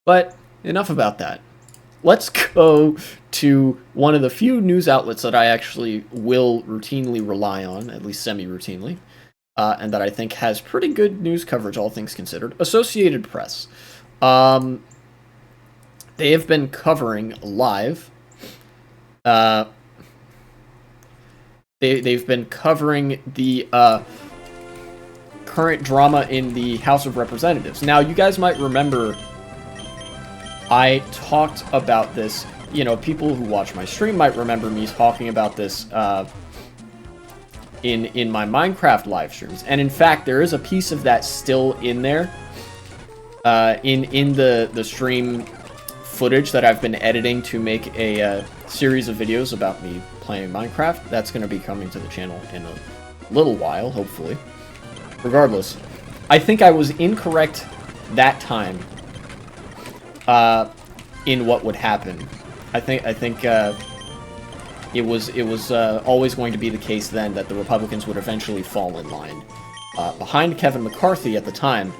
But enough about that. Let's go to one of the few news outlets that I actually will routinely rely on, at least semi-routinely, and that I think has pretty good news coverage, all things considered. Associated Press. Um, they have been covering live. They've been covering the current drama in the House of Representatives. Now, you guys might remember I talked about this. You know, people who watch my stream might remember me talking about this in my Minecraft live streams. And in fact, there is a piece of that still in there in the stream footage that I've been editing to make a series of videos about me playing Minecraft. That's going to be coming to the channel in a little while, hopefully. Regardless, I think I was incorrect that time in what would happen. I think it was always going to be the case then that the Republicans would eventually fall in line behind Kevin McCarthy at the time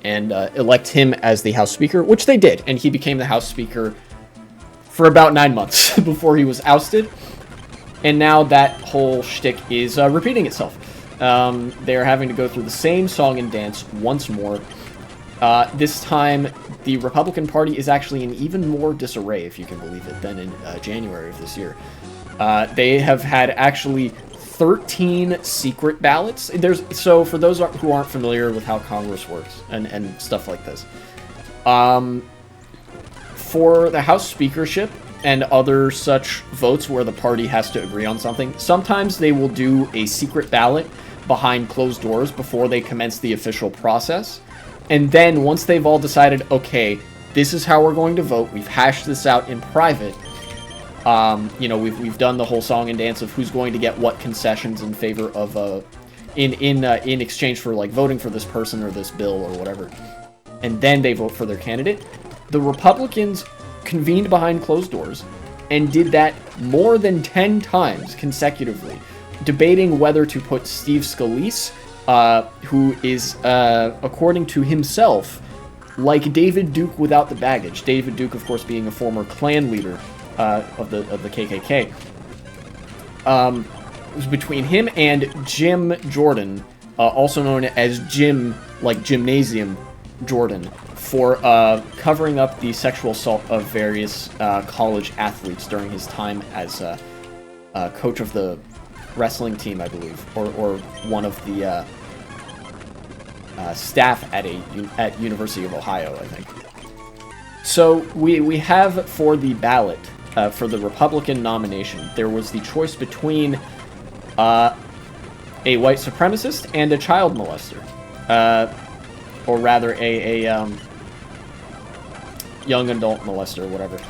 and elect him as the House Speaker, which they did, and he became the House Speaker for about 9 months before he was ousted. And now that whole shtick is repeating itself. They're having to go through the same song and dance once more. This time, the Republican Party is actually in even more disarray, if you can believe it, than in January of this year. They have had actually 13 secret ballots. So for those who aren't familiar with how Congress works and stuff like this, for the House Speakership and other such votes where the party has to agree on something, sometimes they will do a secret ballot behind closed doors before they commence the official process. And then once they've all decided, okay, this is how we're going to vote, we've hashed this out in private, you know, we've done the whole song and dance of who's going to get what concessions in favor of in exchange for like voting for this person or this bill or whatever, and then they vote for their candidate. The Republicans convened behind closed doors and did that more than 10 times consecutively, debating whether to put Steve Scalise, who is, according to himself, like David Duke without the baggage. David Duke, of course, being a former Klan leader of the KKK. It was between him and Jim Jordan, also known as Jim, like Gymnasium Jordan, for covering up the sexual assault of various college athletes during his time as coach of the wrestling team, I believe, or one of the staff at University of Ohio, I think. So we have for the ballot for the Republican nomination, there was the choice between a white supremacist and a child molester, or rather a young adult molester, whatever.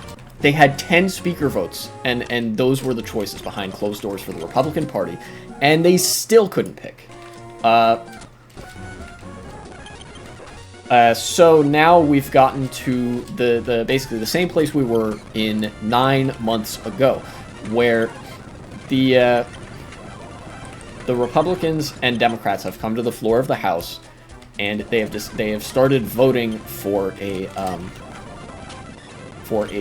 They had 10 speaker votes, and those were the choices behind closed doors for the Republican Party, and they still couldn't pick. So now we've gotten to the basically the same place we were in 9 months ago, where the Republicans and Democrats have come to the floor of the House, and they have started voting for a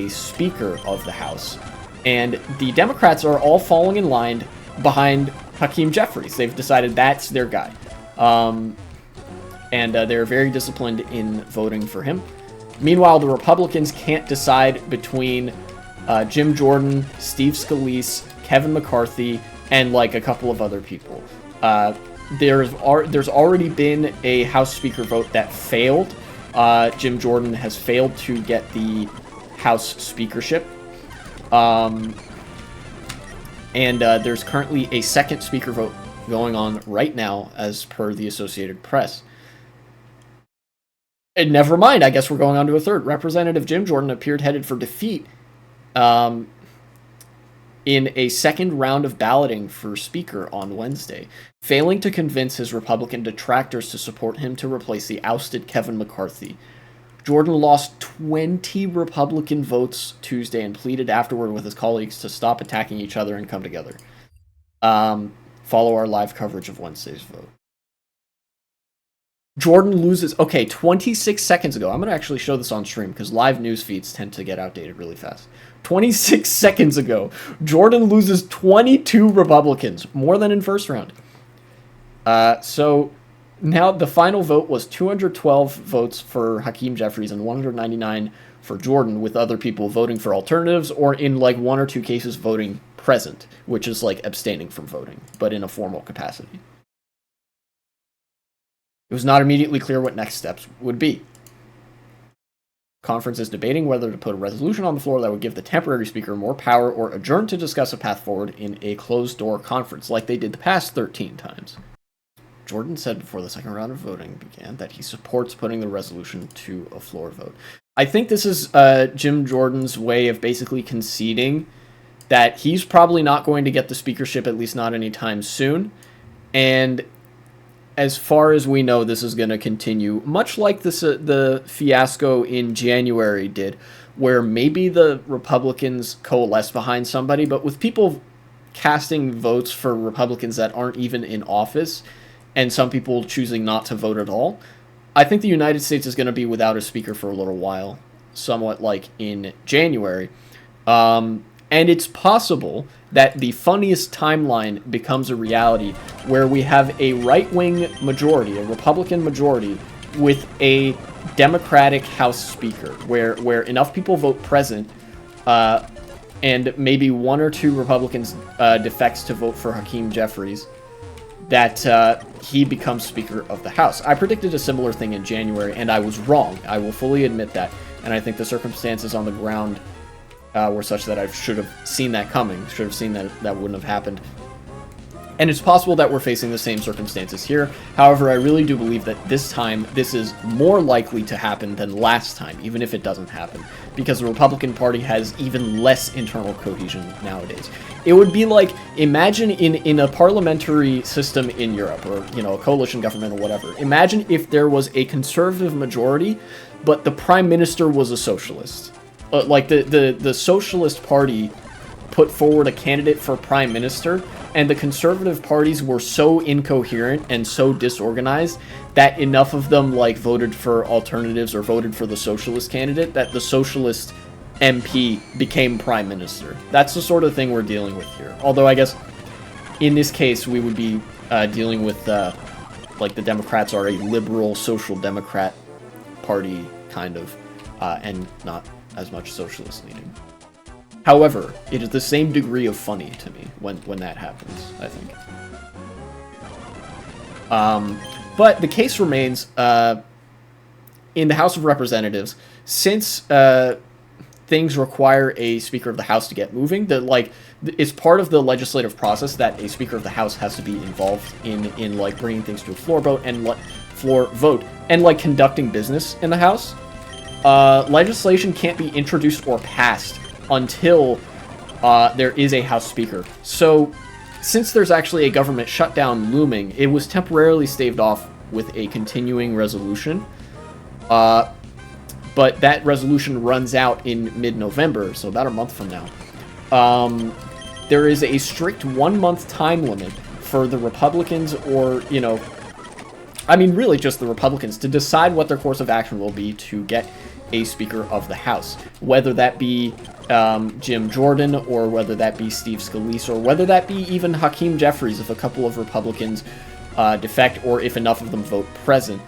Speaker of the House, and the Democrats are all falling in line behind Hakeem Jeffries. They've decided that's their guy. And they're very disciplined in voting for him. Meanwhile, the Republicans can't decide between Jim Jordan, Steve Scalise, Kevin McCarthy, and like a couple of other people. There's already been a House Speaker vote that failed. Jim Jordan has failed to get the House Speakership. And there's currently a second Speaker vote going on right now, as per the Associated Press. And never mind, I guess we're going on to a third. Representative Jim Jordan appeared headed for defeat in a second round of balloting for Speaker on Wednesday, failing to convince his Republican detractors to support him to replace the ousted Kevin McCarthy. Jordan lost 20 Republican votes Tuesday and pleaded afterward with his colleagues to stop attacking each other and come together. Follow our live coverage of Wednesday's vote. Jordan loses. Okay, 26 seconds ago. I'm going to actually show this on stream because live news feeds tend to get outdated really fast. 26 seconds ago, Jordan loses 22 Republicans, more than in first round. So now the final vote was 212 votes for Hakeem Jeffries and 199 for Jordan, with other people voting for alternatives or in like one or two cases voting present, which is like abstaining from voting, but in a formal capacity. It was not immediately clear what next steps would be. Conference is debating whether to put a resolution on the floor that would give the temporary speaker more power or adjourn to discuss a path forward in a closed-door conference, like they did the past 13 times. Jordan said before the second round of voting began that he supports putting the resolution to a floor vote. I think this is Jim Jordan's way of basically conceding that he's probably not going to get the speakership, at least not anytime soon, and as far as we know, this is going to continue, much like this, the fiasco in January did, where maybe the Republicans coalesce behind somebody, but with people casting votes for Republicans that aren't even in office, and some people choosing not to vote at all, I think the United States is going to be without a speaker for a little while, somewhat like in January. And it's possible that the funniest timeline becomes a reality where we have a right-wing majority, a Republican majority, with a Democratic House Speaker, where enough people vote present, and maybe one or two Republicans defects to vote for Hakeem Jeffries, that he becomes Speaker of the House. I predicted a similar thing in January, and I was wrong. I will fully admit that. And I think the circumstances on the ground were such that I should have seen that coming, should have seen that that wouldn't have happened. And it's possible that we're facing the same circumstances here. However, I really do believe that this time, this is more likely to happen than last time, even if it doesn't happen, because the Republican Party has even less internal cohesion nowadays. It would be like, imagine in a parliamentary system in Europe, or, you know, a coalition government or whatever, imagine if there was a conservative majority, but the prime minister was a socialist. Like, the Socialist Party put forward a candidate for prime minister, and the conservative parties were so incoherent and so disorganized that enough of them, like, voted for alternatives or voted for the socialist candidate that the socialist MP became prime minister. That's the sort of thing we're dealing with here. Although, I guess, in this case, we would be dealing with, like, the Democrats are a liberal social democrat party, kind of, and not as much socialist leaning. However, it is the same degree of funny to me when that happens, I think. But the case remains, in the House of Representatives, since things require a Speaker of the House to get moving, it's part of the legislative process that a Speaker of the House has to be involved in like, bringing things to a floor vote, and like, conducting business in the House. Legislation can't be introduced or passed until there is a House Speaker. So, since there's actually a government shutdown looming, it was temporarily staved off with a continuing resolution. But that resolution runs out in mid-November, so about a month from now. There is a strict 1-month time limit for the Republicans, or, you know, I mean, really just the Republicans, to decide what their course of action will be to get a Speaker of the House. Whether that be Jim Jordan, or whether that be Steve Scalise, or whether that be even Hakeem Jeffries if a couple of Republicans defect, or if enough of them vote present.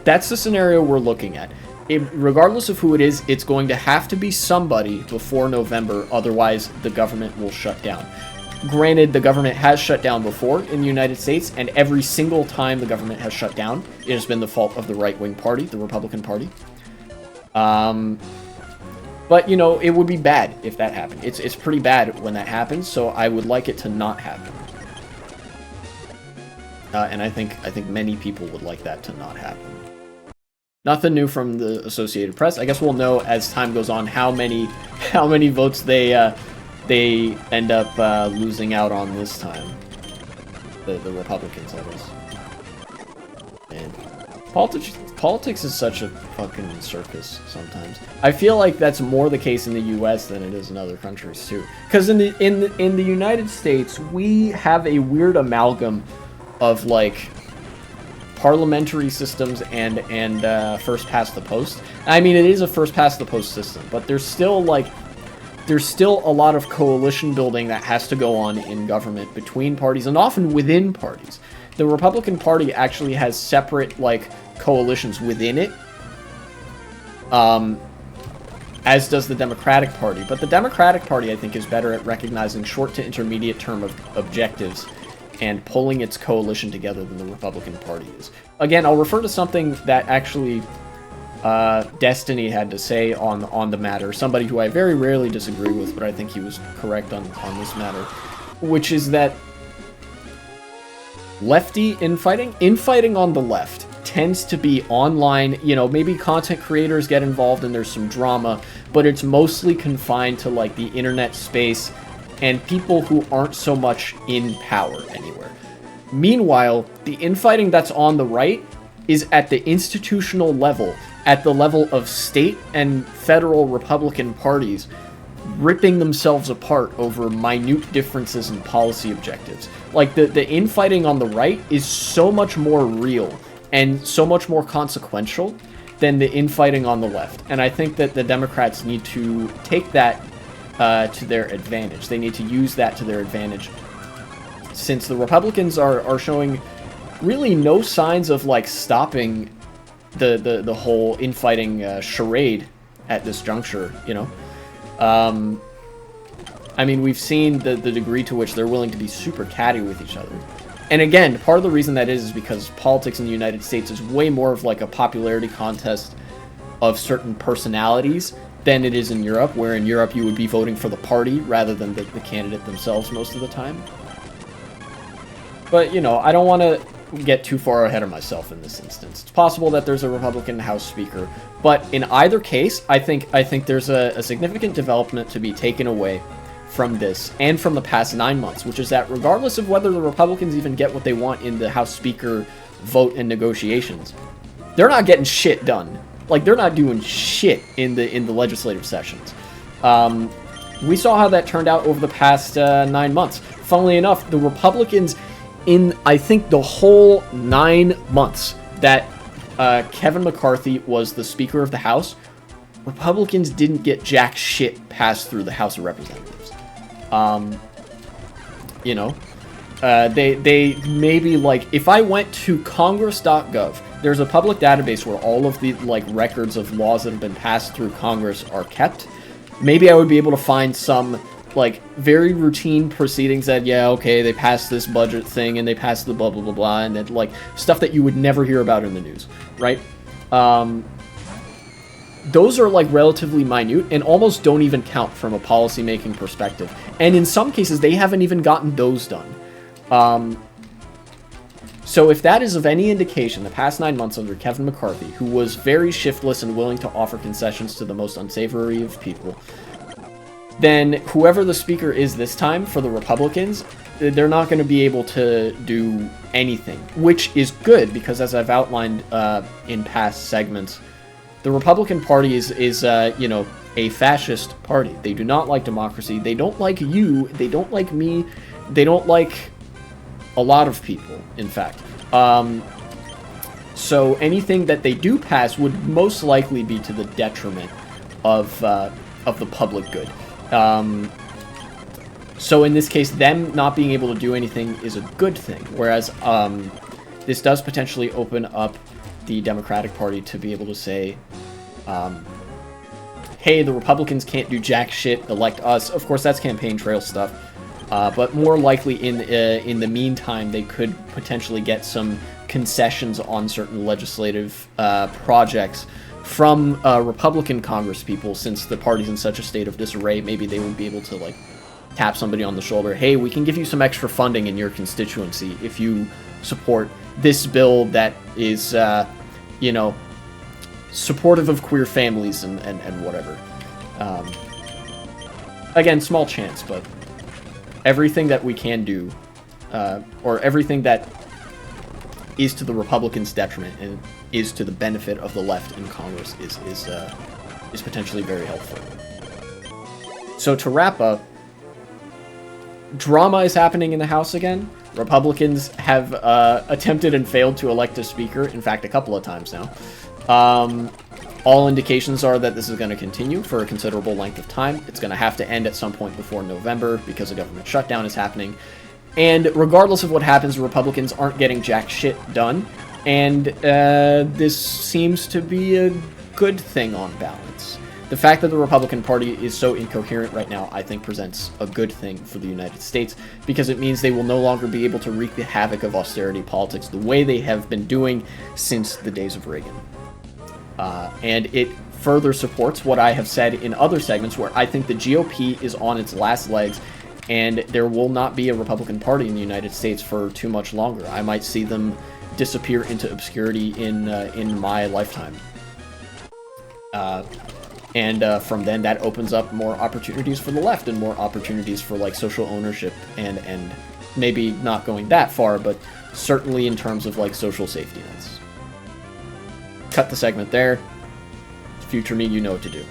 That's the scenario we're looking at. Regardless of who it is, it's going to have to be somebody before November, otherwise the government will shut down. Granted, the government has shut down before in the United States, and every single time the government has shut down, it has been the fault of the right-wing party, the Republican Party. But, you know, it would be bad if that happened. It's pretty bad when that happens, so I would like it to not happen. And I think many people would like that to not happen. Nothing new from the Associated Press. I guess we'll know as time goes on how many votes they end up losing out on this time. The Republicans, that is. And politics is such a fucking circus sometimes. I feel like that's more the case in the U.S. than it is in other countries too. Because in the United States, we have a weird amalgam of like parliamentary systems and first past the post. I mean, it is a first past the post system, but there's still a lot of coalition building that has to go on in government between parties and often within parties. The Republican Party actually has separate like coalitions within it, as does the Democratic Party. But the Democratic Party, I think, is better at recognizing short to intermediate term objectives and pulling its coalition together than the Republican Party is. Again, I'll refer to something that actually Destiny had to say on the matter, somebody who I very rarely disagree with, but I think he was correct on this matter, which is that lefty infighting on the left tends to be online. You know, maybe content creators get involved and there's some drama, but it's mostly confined to like the internet space and people who aren't so much in power anywhere. Meanwhile, the infighting that's on the right is at the institutional level, at the level of state and federal Republican parties ripping themselves apart over minute differences in policy objectives. Like, the infighting on the right is so much more real and so much more consequential than the infighting on the left. And I think that the Democrats need to take that to their advantage. They need to use that to their advantage, since the Republicans are showing really no signs of like stopping the whole infighting charade at this juncture, you know. I mean, we've seen the degree to which they're willing to be super catty with each other. And again, part of the reason that is because politics in the United States is way more of like a popularity contest of certain personalities than it is in Europe, where in Europe you would be voting for the party rather than the candidate themselves most of the time. But, you know, I don't want to get too far ahead of myself in this instance. It's possible that there's a Republican House Speaker, but in either case, I think there's a significant development to be taken away from this and from the past 9 months, which is that regardless of whether the Republicans even get what they want in the House Speaker vote and negotiations, they're not getting shit done. Like, they're not doing shit in the legislative sessions. We saw how that turned out over the past 9 months. Funnily enough, the Republicans, in I think the whole 9 months that Kevin McCarthy was the Speaker of the House, Republicans didn't get jack shit passed through the House of Representatives. You know, they maybe, like, if I went to congress.gov, there's a public database where all of the like records of laws that have been passed through Congress are kept. Maybe I would be able to find some like very routine proceedings that, yeah, okay, they passed this budget thing and they passed the blah blah blah blah, and then like stuff that you would never hear about in the news, right? Those are like relatively minute and almost don't even count from a policy-making perspective. And in some cases, they haven't even gotten those done. So if that is of any indication, the past 9 months under Kevin McCarthy, who was very shiftless and willing to offer concessions to the most unsavory of people, then whoever the speaker is this time for the Republicans, they're not going to be able to do anything, which is good because, as I've outlined in past segments, the Republican Party is you know, a fascist party. They do not like democracy. They don't like you. They don't like me. They don't like a lot of people, in fact. So anything that they do pass would most likely be to the detriment of the public good. So in this case, them not being able to do anything is a good thing, whereas this does potentially open up the Democratic Party to be able to say, hey, the Republicans can't do jack shit, elect us. Of course, that's campaign trail stuff. But more likely, in the meantime, they could potentially get some concessions on certain legislative projects from Republican Congress people, since the party's in such a state of disarray. Maybe they would be able to like tap somebody on the shoulder. Hey, we can give you some extra funding in your constituency if you support this bill that is, you know, supportive of queer families and whatever. Again, small chance, but everything that we can do, or everything that is to the Republicans' detriment and is to the benefit of the left in Congress is potentially very helpful. So to wrap up, drama is happening in the House again. Republicans have attempted and failed to elect a speaker, in fact, a couple of times now. All indications are that this is going to continue for a considerable length of time. It's going to have to end at some point before November because a government shutdown is happening. And regardless of what happens, Republicans aren't getting jack shit done. And this seems to be a good thing on balance. The fact that the Republican Party is so incoherent right now, I think, presents a good thing for the United States, because it means they will no longer be able to wreak the havoc of austerity politics the way they have been doing since the days of Reagan. And it further supports what I have said in other segments, where I think the GOP is on its last legs, and there will not be a Republican Party in the United States for too much longer. I might see them disappear into obscurity in my lifetime. And from then, that opens up more opportunities for the left and more opportunities for, like, social ownership and maybe not going that far, but certainly in terms of, like, social safety nets. Cut the segment there. Future me, you know what to do.